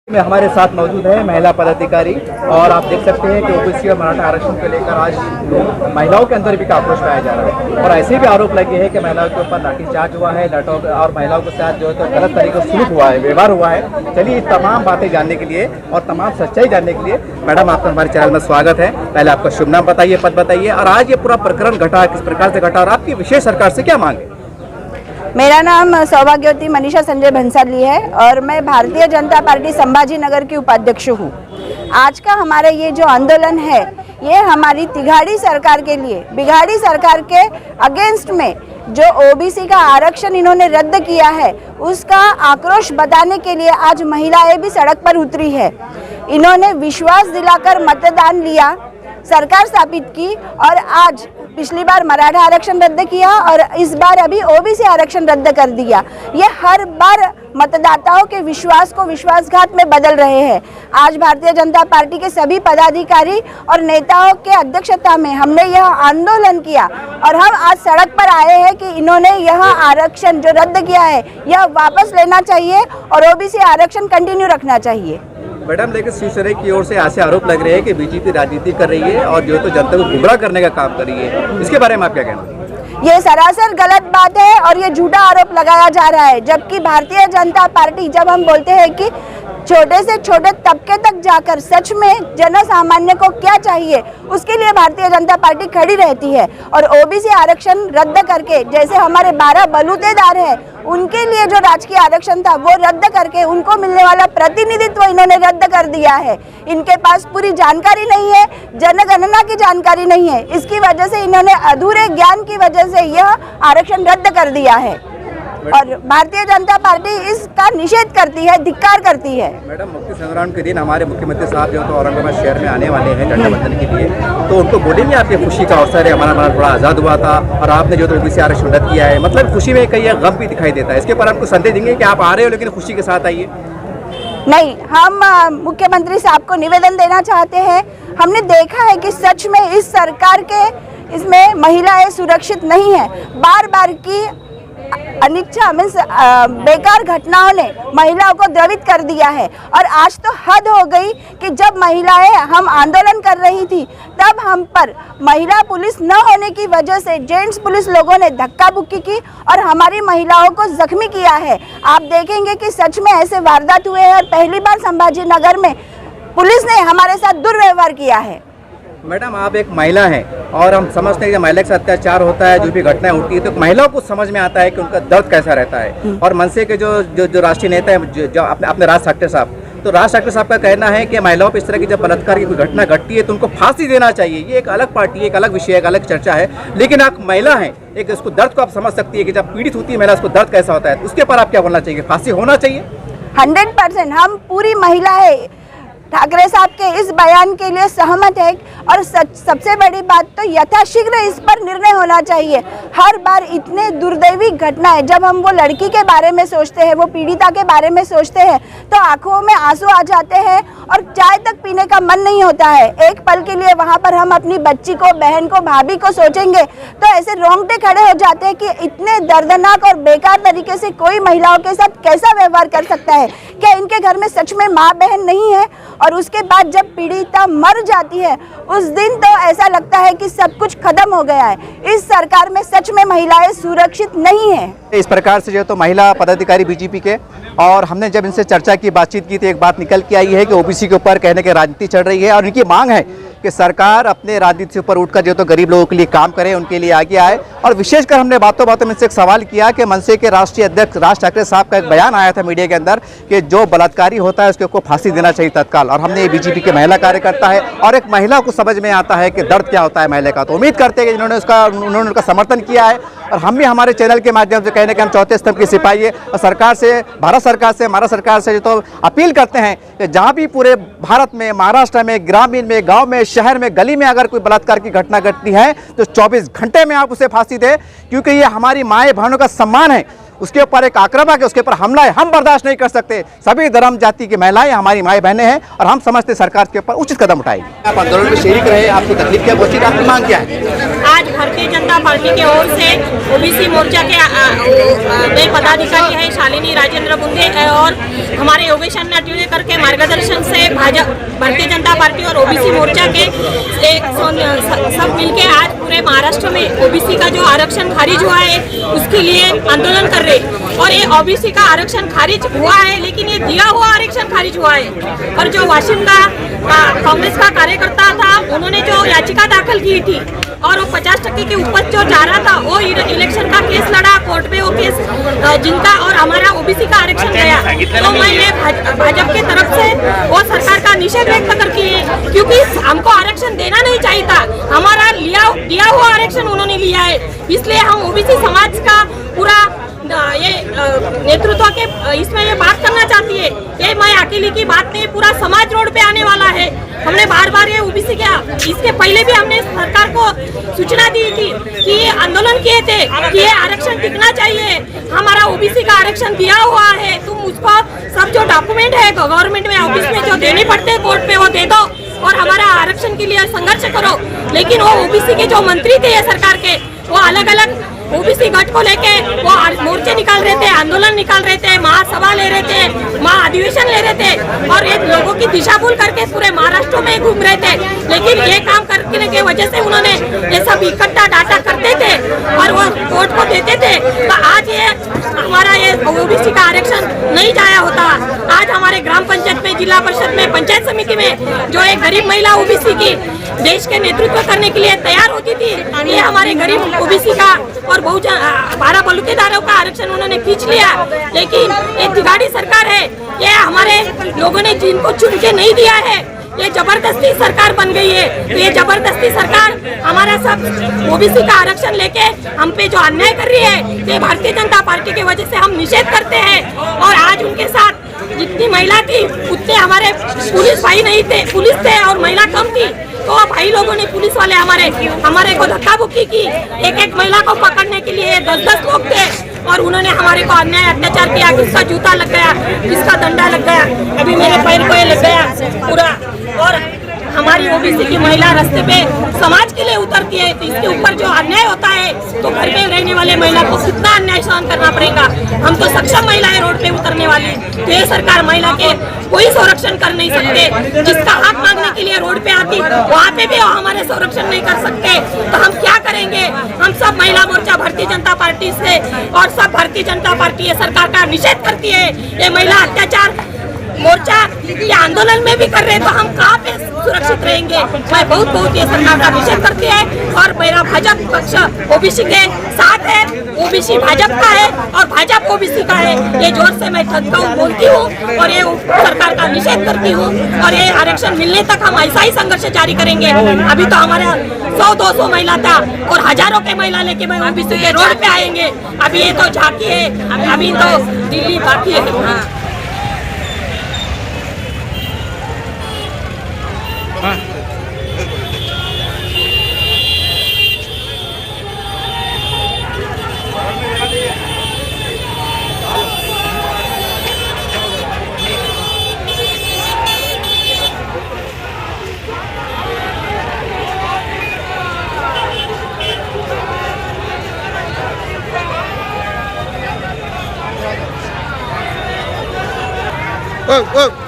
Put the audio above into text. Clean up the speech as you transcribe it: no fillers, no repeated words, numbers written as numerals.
में हमारे साथ मौजूद है महिला पदाधिकारी और आप देख सकते हैं कि ओबीसी और मराठा आरक्षण को लेकर आज महिलाओं के अंदर भी आक्रोश पाया जा रहा है और ऐसे भी आरोप लगे हैं कि महिलाओं के ऊपर लाठीचार्ज हुआ है और महिलाओं के साथ जो है तो गलत तरीके से सलूक हुआ है, व्यवहार हुआ है। चलिए इस तमाम बातें जानने के लिए और तमाम सच्चाई जानने के लिए मैडम आपका हमारे चैनल में स्वागत है। पहले आपका शुभ नाम बताइए, पद बताइए और आज ये पूरा प्रकरण घटा किस प्रकार से घटा और आपकी विशेष सरकार से क्या मांग है? मेरा नाम सौभाग्यवती मनीषा संजय भंसाली है और मैं भारतीय जनता पार्टी संभाजी नगर की उपाध्यक्ष हूँ। आज का हमारा ये जो आंदोलन है ये हमारी तिघाड़ी सरकार के लिए, बिघाड़ी सरकार के अगेंस्ट में जो ओबीसी का आरक्षण इन्होंने रद्द किया है उसका आक्रोश बताने के लिए आज महिलाएं भी सड़क पर उतरी है। इन्होंने विश्वास दिलाकर मतदान लिया, सरकार स्थापित की और आज पिछली बार मराठा आरक्षण रद्द किया और इस बार अभी ओबीसी आरक्षण रद्द कर दिया। ये हर बार मतदाताओं के विश्वास को विश्वासघात में बदल रहे हैं। आज भारतीय जनता पार्टी के सभी पदाधिकारी और नेताओं के अध्यक्षता में हमने यह आंदोलन किया और हम आज सड़क पर आए हैं कि इन्होंने यह आरक्षण जो रद्द किया है यह वापस लेना चाहिए और ओबीसी आरक्षण कंटिन्यू रखना चाहिए। मैडम, लेकिन शिवसेना की ओर से ऐसे आरोप लग रहे हैं कि बीजेपी राजनीति कर रही है और जो तो जनता को गुमराह करने का काम कर रही है, इसके बारे में आप क्या कहना? ये सरासर गलत बात है और ये झूठा आरोप लगाया जा रहा है। जबकि भारतीय जनता पार्टी, जब हम बोलते हैं कि छोटे से छोटे तबके तक जाकर सच में जन सामान्य को क्या चाहिए उसके लिए भारतीय जनता पार्टी खड़ी रहती है और ओबीसी आरक्षण रद्द करके, जैसे हमारे 12 बलूतेदार हैं उनके लिए जो राजकीय आरक्षण था वो रद्द करके उनको मिलने वाला प्रतिनिधित्व इन्होंने रद्द कर दिया है। इनके पास पूरी जानकारी नहीं है, जनगणना की जानकारी नहीं है, इसकी वजह से इन्होंने अधूरे ज्ञान की वजह से यह आरक्षण रद्द कर दिया है और भारतीय जनता पार्टी इसका निषेध करती है, धिक्कार करती है। मैडम, मुक्ति संग्राम के दिन हमारे मुख्यमंत्री साहब जो तो औरंगाबाद शहर में आने वाले हैं झंडा बंदन के लिए, तो उनको बोलेंगे आपकी खुशी का अवसर है, हमारा थोड़ा आज़ाद हुआ था और आपने जो तो ओबीसी आरक्षण रद्द किया है, मतलब खुशी में कई गम भी दिखाई देता है। इसके पर आपको संदेश देंगे कि आप आ रहे हो लेकिन खुशी के साथ आइए? नहीं, हम मुख्यमंत्री साहब को निवेदन देना चाहते हैं। हमने देखा है कि सच में इस सरकार के इसमें महिलाएं सुरक्षित नहीं है। बार बार की अनिच्छा मीन्स बेकार घटनाओं ने महिलाओं को द्रवित कर दिया है और आज तो हद हो गई कि जब महिलाएं हम आंदोलन कर रही थी तब हम पर महिला पुलिस न होने की वजह से जेंट्स पुलिस लोगों ने धक्का बुक्की की और हमारी महिलाओं को जख्मी किया है। आप देखेंगे कि सच में ऐसे वारदात हुए हैं और पहली बार संभाजी नगर में पुलिस ने हमारे साथ दुर्व्यवहार किया है। मैडम, आप एक महिला हैं और हम समझते हैं कि महिला के साथ अत्याचार होता है, जो भी घटनाएं होती है तो महिलाओं को समझ में आता है कि उनका दर्द कैसा रहता है। और मनसे के जो राष्ट्रीय नेता हैं जो अपने राज ठाकरे साहब, तो राज ठाकरे साहब का कहना है कि महिलाओं पर इस तरह की जब बलात्कार की कोई घटना घटती है तो उनको फांसी देना चाहिए। ये एक अलग पार्टी, एक अलग विषय, एक अलग चर्चा है, लेकिन आप महिला हैं, एक उसको दर्द को आप समझ सकती है कि जब पीड़ित होती है महिला उसको दर्द कैसा होता है, उसके पर आप क्या बोलना चाहिए? फांसी होना चाहिए? 100% हम पूरी महिलाएं ठाकरे साहब के इस बयान के लिए सहमत है और सबसे बड़ी बात तो यथाशीघ्र इस पर निर्णय होना चाहिए। हर बार इतने दुर्दैवी घटनाएं, जब हम वो लड़की के बारे में सोचते हैं, वो पीड़िता के बारे में सोचते हैं तो आंखों में आंसू आ जाते हैं और चाय तक पीने का मन नहीं होता है। एक पल के लिए वहाँ पर हम अपनी बच्ची को, बहन को, भाभी को सोचेंगे तो ऐसे रोंगटे खड़े हो जाते हैं कि इतने दर्दनाक और बेकार तरीके से कोई महिलाओं के साथ कैसा व्यवहार कर सकता है। क्या इनके घर में सच में माँ बहन नहीं है? और उसके बाद जब पीड़िता मर जाती है उस दिन तो ऐसा लगता है कि सब कुछ खत्म हो गया है। इस सरकार में सच में महिलाएं सुरक्षित नहीं है। इस प्रकार से जो तो महिला पदाधिकारी बीजेपी के, और हमने जब इनसे चर्चा की, बातचीत की तो एक बात निकल के आई है कि ओबीसी के ऊपर कहने की राजनीति चल रही है और इनकी मांग है कि सरकार अपने राजनीति से ऊपर उठकर जो तो गरीब लोगों के लिए काम करे, उनके लिए आगे आए। और विशेषकर हमने बातों बातों में से एक सवाल किया कि मनसे के राष्ट्रीय अध्यक्ष राज ठाकरे साहब का एक बयान आया था मीडिया के अंदर कि जो बलात्कारी होता है उसको फांसी देना चाहिए तत्काल। और हमने बीजेपी के महिला कार्यकर्ता है और एक महिला को समझ में आता है कि दर्द क्या होता है महिला का, तो उम्मीद करते हैं कि उन्होंने उनका समर्थन किया है। और हम भी हमारे चैनल के माध्यम से कहने के हम चौथे स्तंभ के सिपाही है और सरकार से, भारत सरकार से, हमारा सरकार से जो तो अपील करते हैं कि जहाँ भी पूरे भारत में, महाराष्ट्र में, ग्रामीण में, गांव में, शहर में, गली में अगर कोई बलात्कार की घटना घटती है तो 24 घंटे में आप उसे फांसी दें, क्योंकि ये हमारी माएँ बहनों का सम्मान है उसके ऊपर एक आक्रामक है, उसके ऊपर हमला है, हम बर्दाश्त नहीं कर सकते। सभी धर्म जाति की महिलाएं हमारी माएँ बहनें हैं और हम समझते सरकार के ऊपर उचित कदम उठाएंगे। आप आंदोलन में शरीक रहे, आपको तकलीफ क्या पहुंची, आपकी मांग क्या है? आज भारतीय जनता पार्टी की ओर से ओबीसी मोर्चा के में पदाधिकारी है शालिनी राजेंद्र बुंदे और हमारे योगेश नाट्यकर के मार्गदर्शन से भारतीय जनता पार्टी और ओबीसी मोर्चा के सब मिलके आज पूरे महाराष्ट्र में ओबीसी का जो आरक्षण खारिज हुआ है उसके लिए आंदोलन कर रहे। और ये ओबीसी का आरक्षण खारिज हुआ है, लेकिन ये दिया हुआ आरक्षण खारिज हुआ है। और जो वाशिम का कांग्रेस का कार्यकर्ता था, उन्होंने जो याचिका दाखिल की थी और वो 50% के ऊपर जो जा रहा था, वो इलेक्शन का केस लड़ा कोर्ट में, वो केस जिनका और हमारा ओबीसी का आरक्षण गया। तो मैंने भाजपा की तरफ से वो सरकार का निषेध व्यक्त करती है, क्योंकि हमको आरक्षण देना नहीं चाहिए था। हमारा दिया हुआ आरक्षण उन्होंने लिया है, इसलिए हम ओबीसी समाज का पूरा ये नेतृत्व के इसमें ये बात करना चाहती है। ये मैं अकेली की बात नहीं, पूरा समाज रोड पे आने वाला है। हमने बार बार ये ओबीसी क्या, इसके पहले भी हमने सरकार को सूचना दी थी कि ये आंदोलन किए थे कि ये आरक्षण टिकना चाहिए, हमारा ओबीसी का आरक्षण दिया हुआ है, तुम उसको सब जो डॉक्यूमेंट है गवर्नमेंट में ऑफिस में जो देने पड़ते हैं कोर्ट पे वो दे दो और हमारा आरक्षण के लिए संघर्ष करो। लेकिन वो ओबीसी के जो मंत्री थे ये सरकार के, वो अलग अलग ओबीसी गठ को लेके वो मोर्चे निकाल रहे थे, आंदोलन निकाल रहे थे, महासभा ले रहे थे, महाअधिवेशन ले रहे थे और ये लोगों की दिशा भूल करके पूरे महाराष्ट्र में घूम रहे थे। लेकिन ये काम करने की वजह से उन्होंने ये सब इकट्ठा डाटा करते थे और वो कोर्ट को देते थे, तो आज ये हमारा ये ओबीसी का आरक्षण नहीं जाया होता। आज हमारे ग्राम पंचायत में, जिला परिषद में, पंचायत समिति में जो एक गरीब महिला ओबीसी की देश के नेतृत्व करने के लिए तैयार होती थी, ये हमारे गरीब ओबीसी का और बहुजन 12 बलुतेदारों का आरक्षण उन्होंने खींच लिया। लेकिन ये तिगाड़ी सरकार है, ये हमारे लोगों ने जिनको चुन के नहीं दिया है, ये जबरदस्ती सरकार बन गई है। तो ये जबरदस्ती सरकार हमारा सब ओबीसी का आरक्षण लेके हम पे जो अन्याय कर रही है, ये भारतीय जनता पार्टी की वजह से हम निषेध करते हैं। और आज उनके साथ जितनी महिला थी उतने हमारे पुलिस भाई नहीं थे, पुलिस थे और महिला कम थी, तो भाई लोगों ने पुलिस वाले हमारे को धक्का बुक्की की। एक महिला को पकड़ने के लिए 10-10 लोग थे और उन्होंने हमारे को अन्याय अत्याचार किया। किसका जूता लग गया, किसका डंडा लग गया, अभी मेरे पैर को ये लग गया पूरा। और हमारी ओबीसी की महिला रास्ते पे समाज के लिए उतरती है, तो इसके ऊपर जो अन्याय होता है तो घर में रहने वाले महिला को कितना अन्याय सहन करना पड़ेगा। हम तो सक्षम महिलाएं रोड पे उतरने वाली, तो ये सरकार महिला के कोई संरक्षण कर नहीं सकते। जिसका हक मांगने के लिए रोड पे आती, वहाँ पे भी हमारे संरक्षण नहीं कर सकते, तो हम क्या करेंगे। हम सब महिला मोर्चा भारतीय जनता पार्टी से और सब भारतीय जनता पार्टी ये सरकार का निषेध करती है। ये महिला अत्याचार मोर्चा ये आंदोलन में भी कर रहे हैं, तो हम कहाँ पे सुरक्षित रहेंगे। मैं बहुत ये सरकार का निषेध करती है और मेरा भाजपा पक्ष ओबीसी के साथ है। ओबीसी भाजपा का है और भाजपा ओबीसी का है, ये जोर से मैं बोलती हूँ और ये सरकार का निषेध करती हूँ। और ये आरक्षण मिलने तक हम ऐसा ही संघर्ष जारी करेंगे। अभी तो हमारे 100-200 महिला था और हजारों के महिला लेके मैं ओबीसी के रोड पे आएंगे। अभी ये तो झांकी है, अभी तो दिल्ली बाकी है। Whoa, whoa.